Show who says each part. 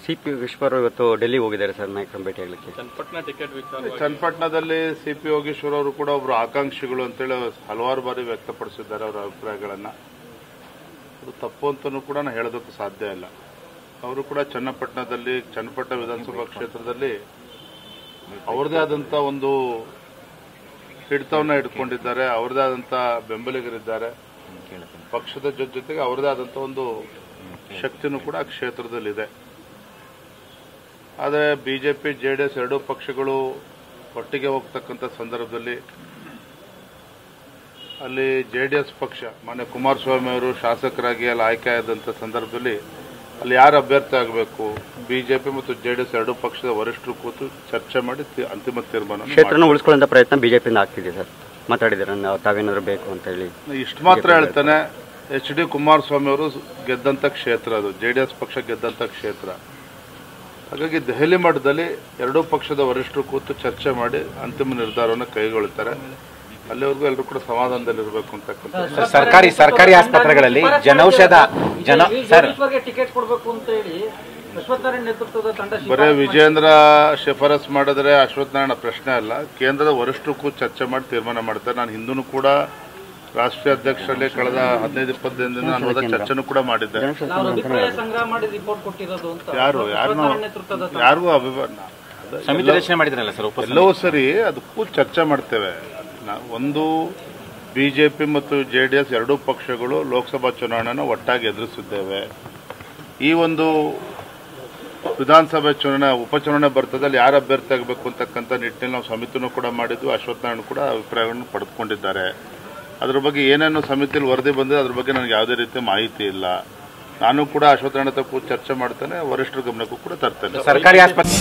Speaker 1: CP Yogeshwar ಇವತ್ತು ಡೆಲ್ಲಿಗೆ ಹೋಗಿದ್ದಾರೆ ಸರ್, ನಾಯಕರ ಭೇಟಿ ಆಗಲಿಕ್ಕೆ.
Speaker 2: ಚನ್ನಪಟ್ಟಣದಲ್ಲಿ ಸಿಪಿ ಯೋಗೇಶ್ವರ್ ಅವರು ಕೂಡ ಒಬ್ರು ಆಕಾಂಕ್ಷಿಗಳು ಅಂತೇಳಿ ಹಲವಾರು ಬಾರಿ ವ್ಯಕ್ತಪಡಿಸಿದ್ದಾರೆ ಅವರ ಅಭಿಪ್ರಾಯಗಳನ್ನ. ಅದು ತಪ್ಪು ಅಂತಲೂ ಕೂಡ ನಾನು ಹೇಳೋದಕ್ಕೆ ಸಾಧ್ಯ ಇಲ್ಲ. ಅವರು ಕೂಡ ಚನ್ನಪಟ್ಟಣ ವಿಧಾನಸಭಾ ಕ್ಷೇತ್ರದಲ್ಲಿ ಅವರದೇ ಆದಂತ ಒಂದು ಹಿಡಿತವನ್ನ ಇಟ್ಕೊಂಡಿದ್ದಾರೆ, ಅವರದೇ ಆದಂತ ಬೆಂಬಲಿಗರಿದ್ದಾರೆ. ಪಕ್ಷದ ಜೊತೆಗೆ ಅವರದೇ ಆದಂತ ಒಂದು ಶಕ್ತಿನೂ ಕೂಡ ಆ ಕ್ಷೇತ್ರದಲ್ಲಿದೆ. ಆದರೆ ಬಿಜೆಪಿ ಜೆಡಿಎಸ್ ಎರಡೂ ಪಕ್ಷಗಳು ಒಟ್ಟಿಗೆ ಹೋಗ್ತಕ್ಕಂಥ ಸಂದರ್ಭದಲ್ಲಿ ಅಲ್ಲಿ ಜೆಡಿಎಸ್ ಪಕ್ಷ ಮಾನ್ಯ ಕುಮಾರಸ್ವಾಮಿ ಅವರು ಶಾಸಕರಾಗಿ ಅಲ್ಲಿ ಆಯ್ಕೆ ಆದಂಥ ಸಂದರ್ಭದಲ್ಲಿ ಅಲ್ಲಿ ಯಾರು ಅಭ್ಯರ್ಥಿ ಆಗಬೇಕು, ಬಿಜೆಪಿ ಮತ್ತು ಜೆಡಿಎಸ್ ಎರಡೂ ಪಕ್ಷದ ವರಿಷ್ಠರು ಕೂತು ಚರ್ಚೆ ಮಾಡಿ ಅಂತಿಮ ತೀರ್ಮಾನ.
Speaker 1: ಕ್ಷೇತ್ರನ ಉಳಿಸಿಕೊಳ್ಳುವಂತ ಪ್ರಯತ್ನ ಬಿಜೆಪಿಯಿಂದ ಆಗ್ತಿದೆ ಸರ್, ಮಾತಾಡಿದ್ದಾರೆ ತಾವೇನಾದ್ರು ಬೇಕು ಅಂತ ಹೇಳಿ.
Speaker 2: ಇಷ್ಟು ಮಾತ್ರ ಹೇಳ್ತಾನೆ, HD ಕುಮಾರಸ್ವಾಮಿ ಅವರು ಗೆದ್ದಂತ ಕ್ಷೇತ್ರ, ಅದು ಜೆಡಿಎಸ್ ಪಕ್ಷ ಗೆದ್ದಂತ ಕ್ಷೇತ್ರ. ಹಾಗಾಗಿ ದೆಹಲಿ ಮಟ್ಟದಲ್ಲಿ ಎರಡೂ ಪಕ್ಷದ ವರಿಷ್ಠರು ಕೂತು ಚರ್ಚೆ ಮಾಡಿ ಅಂತಿಮ ನಿರ್ಧಾರವನ್ನು ಕೈಗೊಳ್ಳುತ್ತಾರೆ. ಅಲ್ಲಿವರೆಗೂ ಎಲ್ಲರೂ ಕೂಡ ಸಮಾಧಾನದಲ್ಲಿರಬೇಕು ಅಂತಕ್ಕಂಥ.
Speaker 3: ಸರ್ಕಾರಿ ಆಸ್ಪತ್ರೆಗಳಲ್ಲಿ
Speaker 4: ಟಿಕೆಟ್ ಕೊಡಬೇಕು ಅಂತ ಹೇಳಿ ಅಶ್ವತ್ಥನಾರಾಯಣ ನೇತೃತ್ವದ ತಂಡ
Speaker 2: ಬರೇ ವಿಜೇಂದ್ರ ಶಿಫಾರಸ್ ಮಾಡಿದ್ರೆ ಅಶ್ವತ್ಥನಾರಾಯಣ ಪ್ರಶ್ನೆ ಅಲ್ಲ, ಕೇಂದ್ರದ ವರಿಷ್ಠರು ಕೂತು ಚರ್ಚೆ ಮಾಡಿ ತೀರ್ಮಾನ ಮಾಡ್ತಾರೆ. ನಾನು ಹಿಂದೂ ಕೂಡ ರಾಷ್ಟ್ರೀಯ ಅಧ್ಯಕ್ಷರಲ್ಲಿ ಕಳೆದ 15-20 ದಿನದಿಂದ ನಾನು ಚರ್ಚೆನೂ ಕೂಡ ಮಾಡಿದ್ದೆ. ಯಾರಿಗೂ ಎಲ್ಲವೂ ಸರಿ, ಅದು ಕೂತು ಚರ್ಚೆ ಮಾಡ್ತೇವೆ. ಒಂದು ಬಿಜೆಪಿ ಮತ್ತು ಜೆಡಿಎಸ್ ಎರಡೂ ಪಕ್ಷಗಳು ಲೋಕಸಭಾ ಚುನಾವಣೆಯನ್ನು ಒಟ್ಟಾಗಿ ಎದುರಿಸಿದ್ದೇವೆ. ಈ ಒಂದು ವಿಧಾನಸಭೆ ಉಪಚುನಾವಣೆ ಬರ್ತದೆ, ಅಲ್ಲಿ ಯಾರು ಅಭ್ಯರ್ಥಿ ಆಗಬೇಕು ಅಂತಕ್ಕಂಥ ನಿಟ್ಟಿನಲ್ಲಿ ನಾವು ಸಮಿತಿನೂ ಕೂಡ ಮಾಡಿದ್ವಿ. ಅಶ್ವತ್ಥನಾರಾಯಣ ಕೂಡ ಅಭಿಪ್ರಾಯಗಳನ್ನು ಪಡೆದುಕೊಂಡಿದ್ದಾರೆ. ಅದ್ರ ಬಗ್ಗೆ ಏನೇನು ಸಮಿತಿಯಲ್ಲಿ ವರದಿ ಬಂದಿದೆ ಅದ್ರ ಬಗ್ಗೆ ನನಗೆ ಯಾವುದೇ ರೀತಿಯ ಮಾಹಿತಿ ಇಲ್ಲ. ನಾನು ಕೂಡ ಅಶ್ವತ್ಥನಾರಾಯಣ ಕೂತು ಚರ್ಚೆ ಮಾಡ್ತೇನೆ, ವರಿಷ್ಠರ ಗಮನಕ್ಕೂ ಕೂಡ ತರ್ತೇನೆ.
Speaker 3: ಸರ್ಕಾರಿ ಆಸ್ಪತ್ರೆ